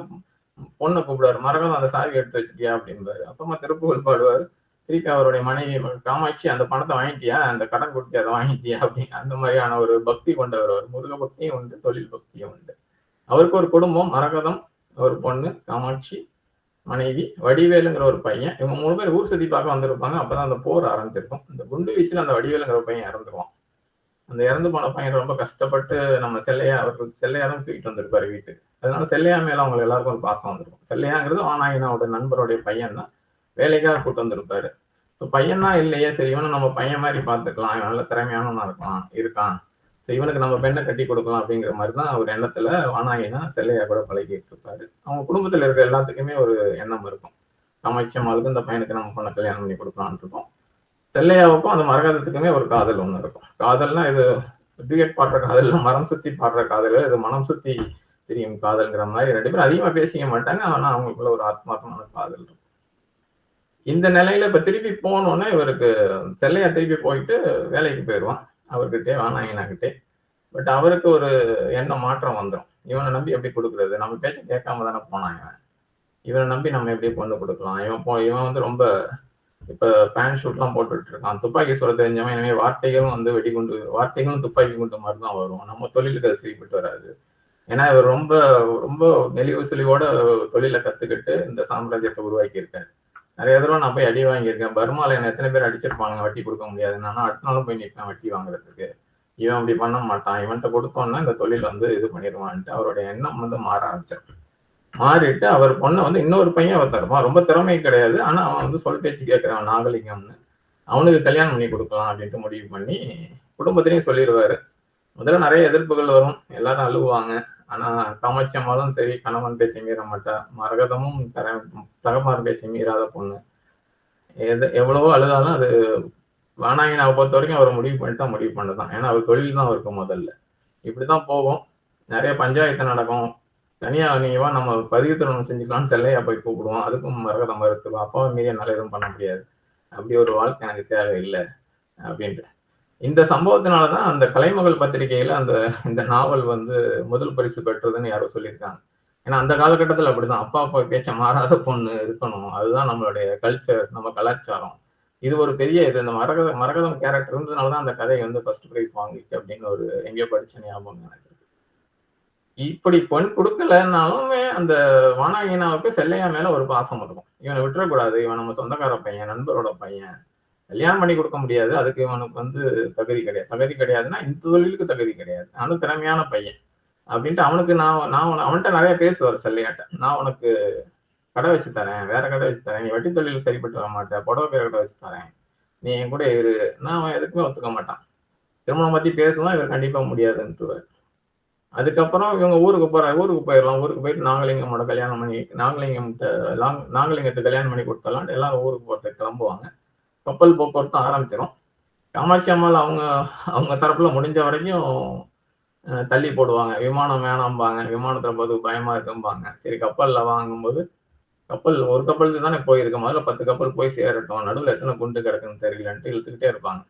பொண்ணை கூப்பிடுவாரு, மரகதம் அந்த சாவி எடுத்து வச்சுட்டியா அப்படின்பாரு. அப்புறமா திருப்புகழ் பாடுவாரு. திருப்பி அவருடைய மனைவி காமாட்சி, அந்த பணத்தை வாங்கிட்டியா, அந்த கடன் கொடுத்து அதை வாங்கிட்டியா அப்படி, அந்த மாதிரியான ஒரு பக்தி கொண்டவர் அவர். முருக பக்தியும் உண்டு, தொழில் பக்தியும் உண்டு. அவருக்கு ஒரு குடும்பம், மரகதம் ஒரு பொண்ணு, காமாட்சி மனைவி, வடிவேலுங்கிற ஒரு பையன். இவங்க 3 பேர் ஊர் சுத்தி பார்க்க வந்திருப்பாங்க. அப்பதான் அந்த போர் ஆரம்பிச்சிருக்கும். இந்த குண்டு வீச்சுல அந்த வடிவேலுங்கிற பையன் இறந்துருவான். அந்த இறந்து போன பையன் ரொம்ப கஷ்டப்பட்டு நம்ம அவருக்கு செல்லையா தான் தூக்கிட்டு வந்திருப்பாரு வீட்டுக்கு. அதனால செல்லையா மேல அவங்களுக்கு எல்லாருக்கும் ஒரு பாசம் வந்திருக்கும். செல்லையாங்கிறது வானாயினாவோட நண்பருடைய பையன் தான், வேலைக்காக கூட்டு வந்திருப்பாரு. பையன் தான் இல்லையே, சரி இவனை நம்ம பையன் மாதிரி பார்த்துக்கலாம், இவன் நல்ல திறமையானவனா இருக்கான், ஸோ இவனுக்கு நம்ம பெண்ணை கட்டி கொடுக்கலாம் அப்படிங்கிற மாதிரி தான் ஒரு எண்ணத்துல வானாயினா செல்லையா கூட பழகிட்டு இருப்பாரு. அவங்க குடும்பத்துல இருக்கிற எல்லாத்துக்குமே ஒரு எண்ணம் இருக்கும், காமாட்சியம்மாளுக்கு இந்த பையனுக்கு நம்ம பொண்ணை கல்யாணம் பண்ணி கொடுக்கலான்னு இருக்கும். செல்லையாவுக்கும் அந்த மரகதத்துக்குமே ஒரு காதல் ஒண்ணு இருக்கும். காதல்னா இது டூயட் பாடுற காதல், மரம் சுத்தி பாடுற காதல், இது மனம் சுத்தி தெரியும் காதல்ங்கிற மாதிரி 2 பேரும் அதிகமா பேசிக்க மாட்டாங்க. ஆனா அவங்களுக்குள்ள ஒரு ஆத்மார்த்தமான காதல் இருக்கும். இந்த நிலையில இப்ப திருப்பி போனோன்னே இவருக்கு செல்லையா திருப்பி போயிட்டு வேலைக்கு போயிடுவான் அவர்கிட்டே, வானாயினா கிட்டே. பட் அவருக்கு ஒரு எண்ணம் மாற்றம் வந்துடும். இவனை நம்பி எப்படி கொடுக்குறது, நம்ம பேச்ச கேட்காம தானே போனான் இவனை நம்பி நம்ம எப்படி பொண்ணு கொடுக்கலாம், இவன் வந்து ரொம்ப இப்ப பேண்ட் ஷூட் எல்லாம் போட்டுட்டு இருக்கான், துப்பாக்கி சொல்ல தெரிஞ்சவன். எனவே வார்த்தைகளும் வந்து வார்த்தைகளும் துப்பாக்கி குண்டு மாதிரி தான் வரும், நம்ம தொழிலுக்கு அது சரிப்பட்டு வராது. ஏன்னா இவர் ரொம்ப ரொம்ப நெளிவு சுழிவோட தொழிலை கத்துக்கிட்டு இந்த சாம்ராஜ்யத்தை உருவாக்கி இருக்காரு. நிறைய தடவை நான் போய் அடி வாங்கியிருக்கேன். பர்மால என்ன எத்தனை பேர் அடிச்சிருப்பாங்க வட்டி கொடுக்க முடியாது, நான் அடுத்த நாளும் போய் நிற்பேன் வட்டி வாங்குறதுக்கு. இவன் அப்படி பண்ண மாட்டான், இவன்கிட்ட கொடுத்தோம்னா இந்த தொழில் வந்து இது பண்ணிடுவான்ட்டு அவருடைய எண்ணம் வந்து மாற ஆரம்பிச்சார். மாறிட்டு அவர் பொண்ணை வந்து இன்னொரு பையன் அவர் தருவான், ரொம்ப திறமை கிடையாது, ஆனா அவன் வந்து சொல் பேச்சு கேட்கிறவன், நாகலிங்கம்னு. அவனுக்கு கல்யாணம் பண்ணி கொடுக்கலாம் அப்படின்ட்டு முடிவு பண்ணி குடும்பத்திலையும் சொல்லிடுவாரு. முதல்ல நிறைய எதிர்ப்புகள் வரும், எல்லாரும் அழுவாங்க. ஆனா காமாட்சி அம்மாலும் சரி கணவன் பேச்சை மீற மாட்டா, மரகதமும் தகமார் பேச்சை மீறாத பொண்ணு. எவ்வளவோ அழுதாலும் அது வானாயினாவை பொறுத்த வரைக்கும் அவர் முடிவு பண்ணதான். ஏன்னா அவர் தொழில் தான் அவருக்கு முதல்ல. இப்படிதான் போகும், நிறைய பஞ்சாயத்து நடக்கும். தனியா நீவா நம்ம பதிவு திருமணம் செஞ்சுக்கலாம்னு செல்லையா போய் கூப்பிடுவோம், அதுக்கும் மரகதம் மறுத்துருவோம். அப்பாவை மீறி என்னால எதுவும் பண்ண முடியாது, அப்படி ஒரு வாழ்க்கை எனக்கு தேவையில்லை அப்படின்ட்டு. இந்த சம்பவத்தினாலதான் அந்த கலைமகள் பத்திரிகையில இந்த நாவல் வந்து முதல் பரிசு பெற்றதுன்னு யாரோ சொல்லியிருக்காங்க. ஏன்னா அந்த காலகட்டத்துல அப்படிதான், அப்பா பேச்ச மாறாத பொண்ணு இருக்கணும், அதுதான் நம்மளுடைய கல்ச்சர், நம்ம கலாச்சாரம். இது ஒரு பெரிய இது. இந்த மரகதம் கேரக்டர் இருந்ததுனாலதான் அந்த கதை வந்து ஃபர்ஸ்ட் பிரைஸ் வாங்கிச்சு அப்படின்னு ஒரு எங்கேயோ படிச்ச ஞாபகம் எனக்கு. இப்படி பொன் கொடுக்கலனாலுமே அந்த வானாயினாவுக்கு செல்லையா மேல ஒரு பாசம் இருக்கும். இவனை விட்டுறக்கூடாது, இவன் நம்ம சொந்தக்கார பையன், நண்பரோட பையன், கல்யாணம் பண்ணி கொடுக்க முடியாது, அதுக்கு இவனுக்கு வந்து தகுதி கிடையாதுன்னா இந்த தொழிலுக்கு தகுதி கிடையாது, ஆனா திறமையான பையன் அப்படின்ட்டு அவனுக்கு நான் அவன்கிட்ட நிறைய பேசுவார் செல்லையாட்ட. நான் உனக்கு கடை வச்சு தரேன், வேற கடை வச்சு தரேன், நீ வட்டி தொழில் சரிப்பட்டு வர மாட்டேன், புடவை பேர் கடை வச்சு தரேன், நீ என் கூட இரு. நான் அவன் எதுக்குமே ஒத்துக்க மாட்டான். திருமணம் பத்தி பேசுவான், இவர் கண்டிப்பா முடியாதுன்ட்டுவார். அதுக்கப்புறம் இவங்க ஊருக்கு போயிடலாம், ஊருக்கு போயிட்டு நாகலிங்கமோட கல்யாணம் பண்ணி நாகலிங்கத்தை கல்யாணம் பண்ணி கொடுத்தலாம் எல்லாரும் ஊருக்கு போறதுக்கு கிளம்புவாங்க. கப்பல் போக்குவரத்து ஆரம்பிச்சிடும். காமாட்சி அம்மாள் அவங்க தரப்புல முடிஞ்ச வரைக்கும் தள்ளி போடுவாங்க. விமானம் வேணாம்பாங்க, விமானத்துல போது பயமா இருக்கும்பாங்க. சரி கப்பல்ல வாங்கும்போது ஒரு கப்பலுக்கு தானே போயிருக்கு, முதல்ல 10 கப்பல் போய் சேரட்டும், நடுவில் எத்தனை குண்டு கிடக்குன்னு தெரியலன்ட்டு இழுத்துக்கிட்டே இருப்பாங்க.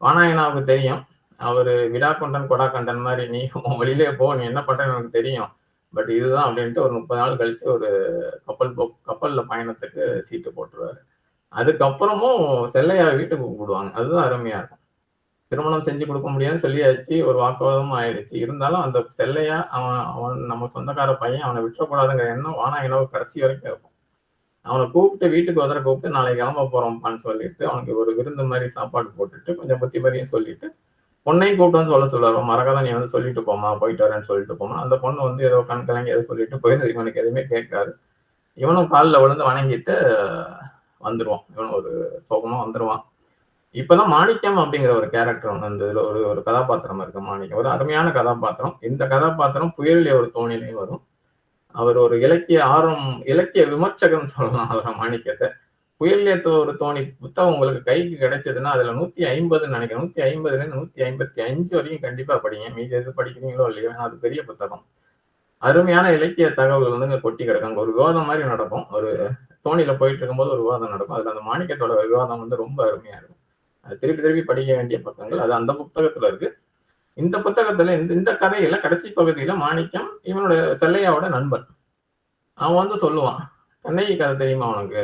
வானாயனாவுக்கு தெரியும், அவரு விடா கொண்டன் கொடா கண்டன் மாதிரி, நீ உன் வழியிலே போ, நீ என்ன பண்றன்னு எனக்கு தெரியும், பட் இதுதான் அப்படின்ட்டு ஒரு 30 நாள் கழிச்சு ஒரு கப்பல்ல பயணத்துக்கு சீட்டு போட்டுருவாரு. அதுக்கப்புறமும் செல்லையா வீட்டுக்கு கூப்பிடுவாங்க. அதுதான் அருமையா இருக்கும். திருமணம் செஞ்சு கொடுக்க முடியாதுன்னு சொல்லியாச்சு, ஒரு வாக்குவாதமும் ஆயிடுச்சு. இருந்தாலும் அந்த செல்லையா அவன் நம்ம சொந்தக்கார பையன், அவனை விட்டுறக்கூடாதுங்கிற எண்ணம் வானாயனாவுக்கு கடைசி வரைக்கும் இருக்கும். அவனை கூப்பிட்டு வீட்டுக்கு கூப்பிட்டு நாளைக்கு கிளம்ப போறோம்ப்பான்னு சொல்லிட்டு அவனுக்கு ஒரு விருந்து மாதிரி சாப்பாடு போட்டுட்டு கொஞ்சம் புத்திமதியும் சொல்லிட்டு பொண்ணையும் கூப்பிட்டு வந்து சொல்லுவார். மறக்காத நீ வந்து சொல்லிட்டு போமா, போயிட்டு வரேன்னு சொல்லிட்டு போமா. அந்த பொண்ணு வந்து ஏதோ கண் கலங்கி ஏதோ சொல்லிட்டு போயிருந்தது. இவனுக்கு எதுவுமே கேட்காது. இவனும் காலில் விழுந்து வணங்கிட்டு வந்துடுவான். இவனும் ஒரு சோகமா வந்துடுவான். இப்பதான் மாணிக்கம் அப்படிங்கிற ஒரு கேரக்டர் ஒன்று இந்த இதுல ஒரு கதாபாத்திரம் இருக்கு. மாணிக்கம் ஒரு அருமையான கதாபாத்திரம். இந்த கதாபாத்திரம் புயலிலே ஒரு தோணிலையும் வரும். அவர் ஒரு இலக்கிய விமர்சகர்னு சொல்லலாம் அவரை, மாணிக்கத்தை. புயலிலே ஒரு தோணி புத்தகம் உங்களுக்கு கைக்கு கிடைச்சதுன்னா அதுல 150 நினைக்கிறேன், 150ல 155 வரைக்கும் கண்டிப்பா படிங்க. மீதி எது படிக்கிறீங்களோ இல்லையோ, அது பெரிய புத்தகம். அருமையான இலக்கிய தகவல்கள் வந்து இங்க கொட்டி கிடக்கும். ஒரு விவாதம் மாதிரி நடக்கும். ஒரு தோணியில போயிட்டு இருக்கும்போது ஒரு விவாதம் நடக்கும். அதுல அந்த மாணிக்கத்தோட விவாதம் வந்து ரொம்ப அருமையா இருக்கும். அது திருப்பி படிக்க வேண்டிய பக்கங்கள். அது அந்த புத்தகத்துல இருக்கு. இந்த புத்தகத்துல இந்த கதையில கடைசி பகுதியில மாணிக்கம் இவனோட செல்லையாவோட நண்பன். அவன் வந்து சொல்லுவான், கண்ணகி கதை தெரியுமா உனக்கு,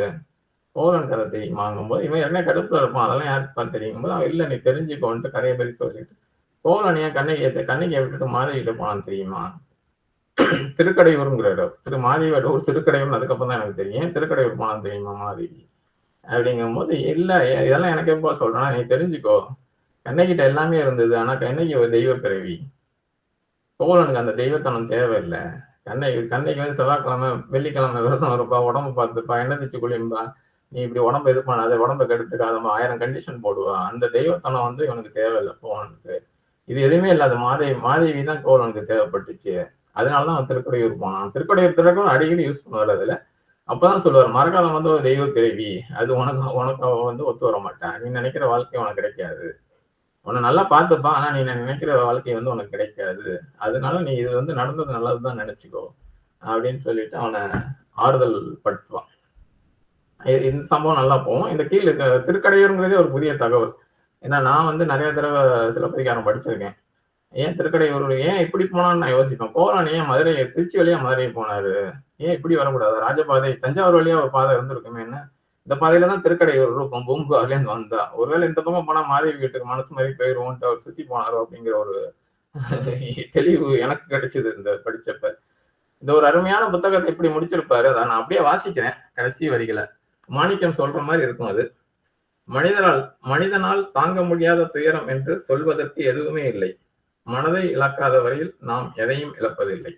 கோவலன் கதை தெரியுமாங்கும் போது இவன் என்ன கடுப்புல இருப்பான், அதெல்லாம் யாருக்கு தெரியும் போது அவன் இல்ல நீ தெரிஞ்சுக்கோன்ட்டு கதையை பத்தி சொல்லிட்டு, கோவலன் ஏன் கண்ணகியை விட்டுட்டு மாதவிட்டு போனான்னு தெரியுமா, திருக்கடையூருங்கிறாரு. மாதவியோட ஒரு திருக்கடையூர்னு அதுக்கப்புறம் தான் எனக்கு தெரியும், திருக்கடையூர் போனான்னு தெரியுமா மாதவி அப்படிங்கும் போது, இல்ல இதெல்லாம் எனக்கு எப்போ சொல்றேன்னா, நீ தெரிஞ்சுக்கோ, கண்ணகிட்ட எல்லாமே இருந்தது, ஆனா கண்ணகி ஒரு தெய்வ பிறவி, கோவலனுக்கு அந்த தெய்வத்தனம் தேவையில்லை. கண்ணகி வந்து செவ்வாய்க்கிழமை வெள்ளிக்கிழமை விரதம் இருப்பா, உடம்பு பார்த்துப்பா, எண்ணெய் தேய்ச்சி குளிம்பா, நீ இப்படி உடம்பு இது பண்ணாத, உடம்பை கெடுத்துக்காதமா, 1000 கண்டிஷன் போடுவா. அந்த தெய்வத்தனம் வந்து இவனுக்கு தேவையில்லை கோவலனுக்கு. இது எதுவுமே இல்லாத மாதேவி தான் கோவலனுக்கு தேவைப்பட்டுச்சு. அதனாலதான் அவன் திருக்கடையூர் போனான். திருக்கடையூர் அடிக்கடி யூஸ் பண்ணுவார். அதுல அப்பதான் சொல்லுவார், மரகாலம் வந்து ஒரு தெய்வ பிறவி, அது உனக்கு வந்து ஒத்து வர மாட்டான், நீ நினைக்கிற வாழ்க்கை உனக்கு கிடைக்காது, உன்னை நல்லா பார்த்துப்பா, ஆனா நீ நினைக்கிற வாழ்க்கை வந்து உனக்கு கிடைக்காது, அதனால நீ இது வந்து நடந்தது நல்லதுதான் நினைச்சுக்கோ அப்படின்னு சொல்லிட்டு அவனை ஆறுதல் படுத்துவான். இந்த சம்பவம் நல்லா போகும். இந்த திருக்கடையூருங்கிறதே ஒரு புதிய தகவல். ஏன்னா நான் வந்து நிறைய தடவை சிலப்பதிகாரம் படிச்சிருக்கேன். ஏன் திருக்கடையூர் ஏன் இப்படி போனான்னு நான் யோசிப்பேன். கோவலன் ஏன் திருச்சி வழியா மதுரை போனாரு, ஏன் இப்படி வரக்கூடாது, ராஜபாதை தஞ்சாவூர் வழியா ஒரு பாதை இருந்திருக்குமே, என்ன இந்த பாதையில தான் திருக்கடையூர் இருக்கும், பூம்புகார்லேருந்து வந்தா, ஒருவேளை இந்த பக்கம் போனா மாதவி வீட்டுக்கு மனசு மாதிரி போயிருவோன்ட்டு அவர் சுத்தி போனாரோ அப்படிங்கிற ஒரு தெளிவு எனக்கு கிடைச்சது இந்த படிச்சப்ப. இந்த ஒரு அருமையான புத்தகத்தை இப்படி முடிச்சிருப்பாரு. அதை நான் அப்படியே வாசிக்கிறேன் கடைசி வரிகளை. மாணிக்கம் சொல்ற மாதிரி இருக்கும் அது. மனிதனால் தாங்க முடியாத துயரம் என்று சொல்வதற்கு எதுவுமே இல்லை, மனதை இழக்காத வரையில் நாம் எதையும் இழப்பதில்லை.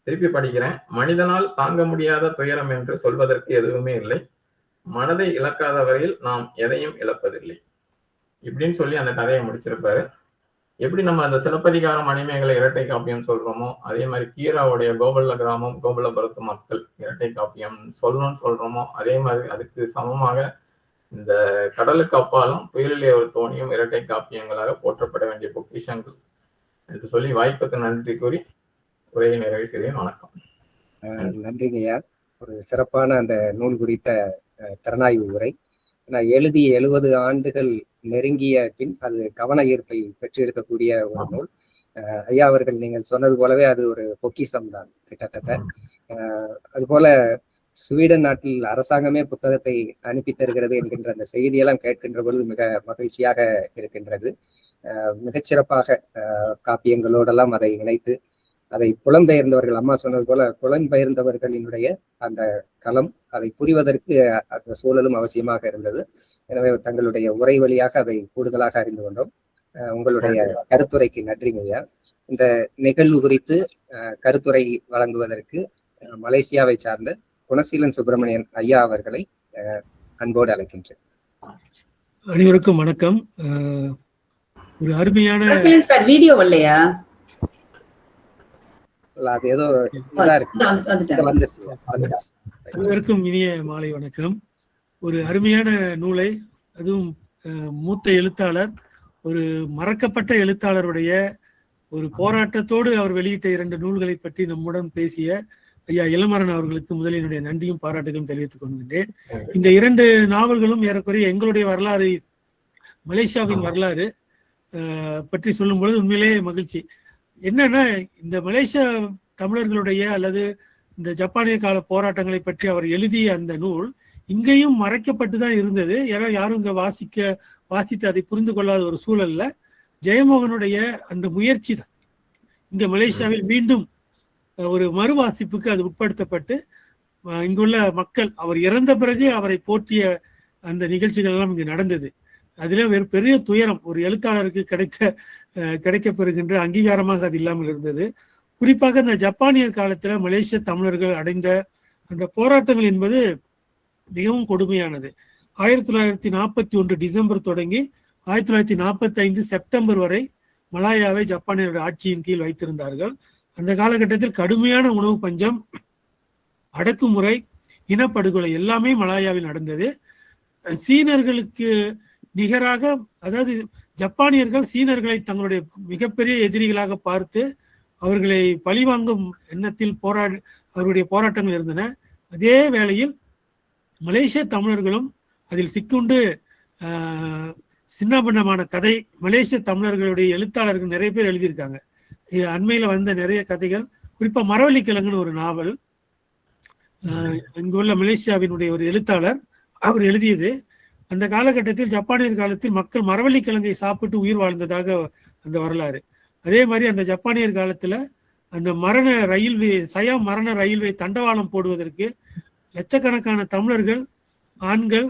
திருப்பி படிக்கிறேன். மனிதனால் தாங்க முடியாத துயரம் என்று சொல்வதற்கு எதுவுமே இல்லை, மனதை இழக்காத வரையில் நாம் எதையும் இழப்பதில்லை இப்படின்னு சொல்லி அந்த கதையை முடிச்சிருப்பாரு. எப்படி நம்ம அந்த சிலப்பதிகாரம் மணிமேகலை இரட்டை காப்பியம் சொல்றோமோ, அதே மாதிரி கீராவுடைய கோபல்ல கிராமம் கோபலபுரத்து மக்கள் இரட்டை காப்பியம் சொல்லணும்னு சொல்றோமோ, அதே மாதிரி அதுக்கு சமமாக இந்த கடலுக்கு அப்பாலும் புயலிலே ஒரு தோணியும் இரட்டை காப்பியங்களாக போற்றப்பட வேண்டிய பொக்கிஷங்கள் என்று சொல்லி வாய்ப்புக்கு நன்றி கூறி உரையை நிறைவு செய்கிறேன். வணக்கம். நன்றிங்கய்யா. ஒரு சிறப்பான அந்த நூல் குறித்த திறனாய்வு உரை. நான் எழுதி 70 ஆண்டுகள் நெருங்கிய பின் அது கவன ஈர்ப்பை பெற்றிருக்கக்கூடிய ஒரு நூல். ஐயா அவர்கள் நீங்கள் சொன்னது போலவே அது ஒரு பொக்கிஷம் தான் கிட்டத்தட்ட. அதுபோல ஸ்வீடன் நாட்டில் அரசாங்கமே புத்தகத்தை அனுப்பி தருகிறது என்கின்ற அந்த செய்தியெல்லாம் கேட்கின்ற பொழுது மிக மகிழ்ச்சியாக இருக்கின்றது. மிகச்சிறப்பாக காப்பியங்களோடெல்லாம் அதை இணைத்து அதை புலம்பெயர்ந்தவர்கள், அம்மா சொன்னது போல புலம்பெயர்ந்தவர்களினுடைய அந்த களம், அதை புரிவதற்கு அந்த சூழலும் அவசியமாக இருந்தது. எனவே தங்களுடைய உரை வழியாக அதை கூடுதலாக அறிந்து கொண்டோம். உங்களுடைய கருத்துரைக்கு நன்றிங்கய்யா. இந்த நிகழ்வு குறித்து கருத்துரை வழங்குவதற்கு மலேசியாவை சார்ந்த குணசீலன் சுப்பிரமணியன் ஐயா அவர்களை அன்போடு அழைக்கின்றேன். அனைவருக்கும் வணக்கம். ஒரு அருமையான வீடியோ இல்லையா? அது ஏதோ அனைவருக்கும் இனிய மாலை வணக்கம். ஒரு அருமையான நூலை, அதுவும் மூத்த எழுத்தாளர், ஒரு மறக்கப்பட்ட எழுத்தாளருடைய ஒரு போராட்டத்தோடு அவர் வெளியிட்ட 2 நூல்களை பற்றி நம்முடன் பேசிய ஐயா இளமரன் அவர்களுக்கு முதலில் என்னுடைய நன்றியும் பாராட்டுகளும் தெரிவித்துக் கொள்கின்றேன். இந்த 2 நாவல்களும் ஏறக்குறைய எங்களுடைய வரலாறு, மலேசியாவின் வரலாறு பற்றி சொல்லும் பொழுது உண்மையிலேயே மகிழ்ச்சி. என்னன்னா, இந்த மலேசிய தமிழர்களுடைய அல்லது இந்த ஜப்பானிய கால போராட்டங்களை பற்றி அவர் எழுதிய அந்த நூல் இங்கேயும் மறைக்கப்பட்டு தான் இருந்தது. ஏன்னா யாரும் இங்க வாசித்து அதை புரிந்து கொள்ளாத ஒரு சூழல்ல ஜெயமோகனுடைய அந்த முயற்சி தான் இங்க மலேசியாவில் மீண்டும் ஒரு மறுவாசிப்புக்கு அது உட்படுத்தப்பட்டு இங்குள்ள மக்கள், அவர் இறந்த பிறகு அவரை போற்றிய அந்த நிகழ்ச்சிகள் எல்லாம் இங்கு நடந்தது. அதிலே வேறு பெரிய துயரம் ஒரு எழுத்தாளருக்கு கிடைக்கப்பெறுகின்ற அங்கீகாரமாக அது இல்லாமல் இருந்தது. குறிப்பாக இந்த ஜப்பானியர் காலத்துல மலேசிய தமிழர்கள் அடைந்த அந்த போராட்டங்கள் என்பது மிகவும் கொடுமையானது. 1941 டிசம்பர் தொடங்கி 1945 செப்டம்பர் வரை மலாயாவை ஜப்பானியருடைய ஆட்சியின் கீழ் வைத்திருந்தார்கள். அந்த காலகட்டத்தில் கடுமையான உணவு பஞ்சம், அடக்குமுறை, இனப்படுகொலை எல்லாமே மலாயாவில் நடந்தது. சீனர்களுக்கு நிகராக, அதாவது ஜப்பானியர்கள் சீனர்களை தங்களுடைய மிகப்பெரிய எதிரிகளாக பார்த்து அவர்களை பழிவாங்கும் எண்ணத்தில் அவருடைய போராட்டங்கள் இருந்தன. அதே வேளையில் மலேசிய தமிழர்களும் அதில் சிக்குண்டு சின்னபின்னமான கதை மலேசிய தமிழர்களுடைய எழுத்தாளர்கள் நிறைய பேர் எழுதியிருக்காங்க. அண்மையில வந்த நிறைய கதைகள், குறிப்பா மரவள்ளிக்கிழங்குன்னு ஒரு நாவல் இங்குள்ள மலேசியாவினுடைய ஒரு எழுத்தாளர் அவர் எழுதியது. அந்த காலகட்டத்தில் ஜப்பானியர் காலத்தில் மக்கள் மரவள்ளிக்கிழங்கை சாப்பிட்டு உயிர் வாழ்ந்ததாக அந்த வரலாறு. அதே மாதிரி அந்த ஜப்பானியர் காலத்துல அந்த சயாம் மரண ரயில்வே தண்டவாளம் போடுவதற்கு லட்சக்கணக்கான தமிழர்கள், ஆண்கள்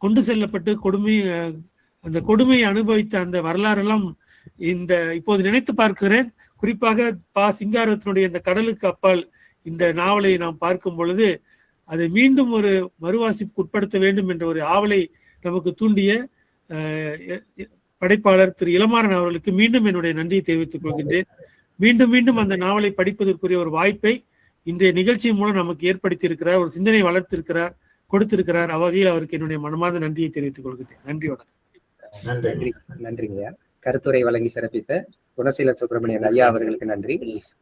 கொண்டு செல்லப்பட்டு அந்த கொடுமையை அனுபவித்த அந்த வரலாறெல்லாம் இப்போது நினைத்து பார்க்கிறேன். குறிப்பாக சிங்காரத்தினுடைய இந்த கடலுக்கு அப்பால் இந்த நாவலை நாம் பார்க்கும் பொழுது அதை மீண்டும் ஒரு மறுவாசிப்புக்கு உட்படுத்த வேண்டும் என்ற ஒரு ஆவலை நமக்கு தூண்டிய படைப்பாளர் திரு இளமாறன் அவர்களுக்கு மீண்டும் என்னுடைய நன்றியை தெரிவித்துக் கொள்கின்றேன். மீண்டும் அந்த நாவலை படிப்பதற்குரிய ஒரு வாய்ப்பை இன்றைய நிகழ்ச்சியின் மூலம் நமக்கு ஏற்படுத்தி இருக்கிறார், ஒரு சிந்தனை வளர்த்திருக்கிறார், கொடுத்திருக்கிறார். அவ்வகையில் அவருக்கு என்னுடைய மனமார்ந்த நன்றியை தெரிவித்துக் கொள்கிறேன். நன்றி, வணக்கம். நன்றிங்க. கருத்துரை வழங்கி சிறப்பித்த குணசீலன் சுப்பிரமணியன் ஐயா அவர்களுக்கு நன்றி.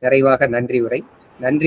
நிறைவாக நன்றி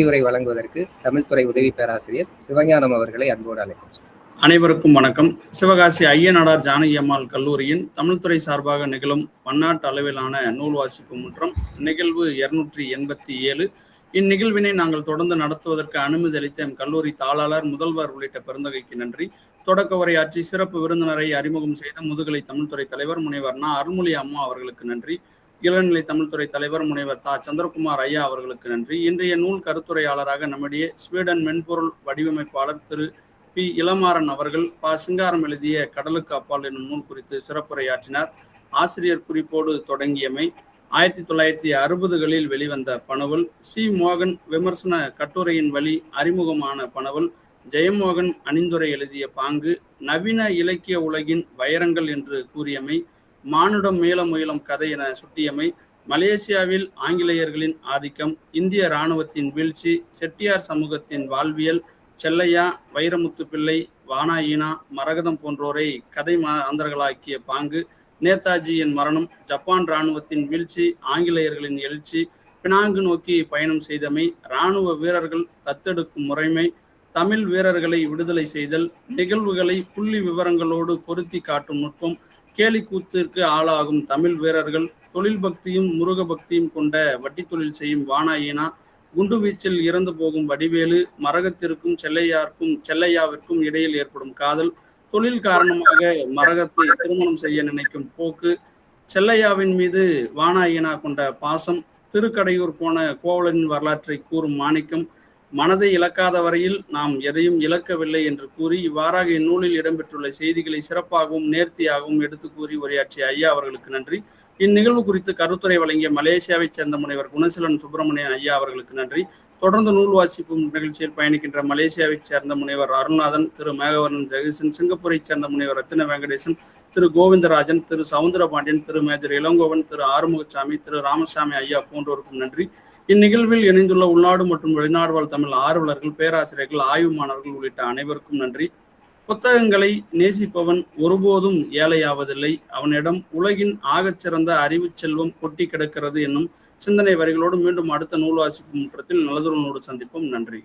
உரை வழங்குவதற்கு தமிழ்துறை உதவி பேராசிரியர் சிவஞானம் அவர்களை அன்போடு அழைக்கின்றோம். அனைவருக்கும் வணக்கம். சிவகாசி ஐயனாடார் ஜானகி அம்மாள் கல்லூரியின் தமிழ்துறை சார்பாக நிகழும் பன்னாட்டு அளவிலான நூல் வாசிப்பு முற்றம் நிகழ்வு 287. இந்நிகழ்வினை நாங்கள் தொடர்ந்து நடத்துவதற்கு அனுமதி அளித்த எம் கல்லூரி தாளாளர், முதல்வர் உள்ளிட்ட பெருந்தகைக்கு நன்றி. தொடக்க உரையாற்றி சிறப்பு விருந்தினரை அறிமுகம் செய்த முதுகலை தமிழ்துறை தலைவர் முனைவர் அருள்மொழி அம்மா அவர்களுக்கு நன்றி. இளநிலை தமிழ்துறை தலைவர் முனைவர் சந்திரகுமார் ஐயா அவர்களுக்கு நன்றி. இன்றைய நூல் கருத்துரையாளராக நம்முடைய ஸ்வீடன் மென்பொருள் வடிவமைப்பாளர் திரு பி இளமாறன் அவர்கள் சிங்காரம் எழுதிய கடலுக்கு அப்பால் என்னும் நூல் குறித்து சிறப்புரையாற்றினார். ஆசிரியர் குறிப்போடு தொடங்கியமை 1960களில் வெளிவந்த பனவல், சி மோகன் விமர்சன கட்டுரையின் வழி அறிமுகமான பனவல், ஜெயமோகன் அணிந்துரை எழுதிய பாங்கு, நவீன இலக்கிய உலகின் வைரங்கள் என்று கூறியமை, மானுடம் மேல முயலும் கதை என சுட்டியமை, மலேசியாவில் ஆங்கிலேயர்களின் ஆதிக்கம், இந்திய இராணுவத்தின் வீழ்ச்சி, செட்டியார் சமூகத்தின் வாழ்வியல், செல்லையா, வைரமுத்து பிள்ளை, வானாயினா, மரகதம் போன்றோரை கதை அந்தர்களாக்கிய பாங்கு, நேதாஜியின் மரணம், ஜப்பான் இராணுவத்தின் வீழ்ச்சி, ஆங்கிலேயர்களின் எழுச்சி, பினாங்கு நோக்கி பயணம் செய்தமை, இராணுவ வீரர்கள் தத்தெடுக்கும் முறைமை, தமிழ் வீரர்களை விடுதலை செய்தல், நிகழ்வுகளை புள்ளி விவரங்களோடு பொருத்தி காட்டும் நுட்பம், கேலிக்கூத்திற்கு ஆளாகும் தமிழ் வீரர்கள், தொழில் பக்தியும் முருக பக்தியும் கொண்ட வட்டி தொழில் செய்யும் வானாயினா, குண்டு வீச்சில் இறந்து போகும் வடிவேலு, மரகத்திற்கும் செல்லையாவிற்கும் இடையில் ஏற்படும் காதல், தொழில் காரணமாக மரகத்தை திருமணம் செய்ய நினைக்கும் போக்கு, செல்லையாவின் மீது வானாயினா கொண்ட பாசம், திருக்கடையூர் போன கோவலனின் வரலாற்றை கூறும் மாணிக்கம், மனதை இழக்காத வரையில் நாம் எதையும் இழக்கவில்லை என்று கூறி இவ்வாறாக இந்நூலில் இடம்பெற்றுள்ள செய்திகளை சிறப்பாகவும் நேர்த்தியாகவும் எடுத்து கூறி உரையாற்றிய ஐயா அவர்களுக்கு நன்றி. இந்நிகழ்வு குறித்து கருத்துரை வழங்கிய மலேசியாவைச் சேர்ந்த முனைவர் குணசீலன் சுப்பிரமணியன் ஐயா அவர்களுக்கு நன்றி. தொடர்ந்து நூல் வாசிப்பு நிகழ்ச்சியில் பயணிக்கின்ற மலேசியாவைச் சேர்ந்த முனைவர் அருள்நாதன், திரு மேகவர்ணன் ஜெகதீசன், சிங்கப்பூரைச் சேர்ந்த முனைவர் ரத்தின வெங்கடேசன், திரு கோவிந்தராஜன், திரு சவுந்தரபாண்டியன், திரு மேஜர் இளங்கோவன், திரு ஆறுமுகசாமி, திரு ராமசாமி ஐயா போன்றோருக்கும் நன்றி. இந்நிகழ்வில் இணைந்துள்ள உள்நாடு மற்றும் வெளிநாடு வாழ் தமிழ் ஆர்வலர்கள், பேராசிரியர்கள், ஆய்வு மாணவர்கள் உள்ளிட்ட அனைவருக்கும் நன்றி. புத்தகங்களை நேசிப்பவன் ஒருபோதும் ஏழையாவதில்லை. அவனிடம் உலகின் ஆகச்சிறந்த அறிவு செல்வம் கொட்டி கிடக்கிறது என்னும் சிந்தனை வரிகளோடு மீண்டும் அடுத்த நூல் வாசிப்பு முற்றத்தில் நல்லதொரு நூறு சந்திப்போம். நன்றி.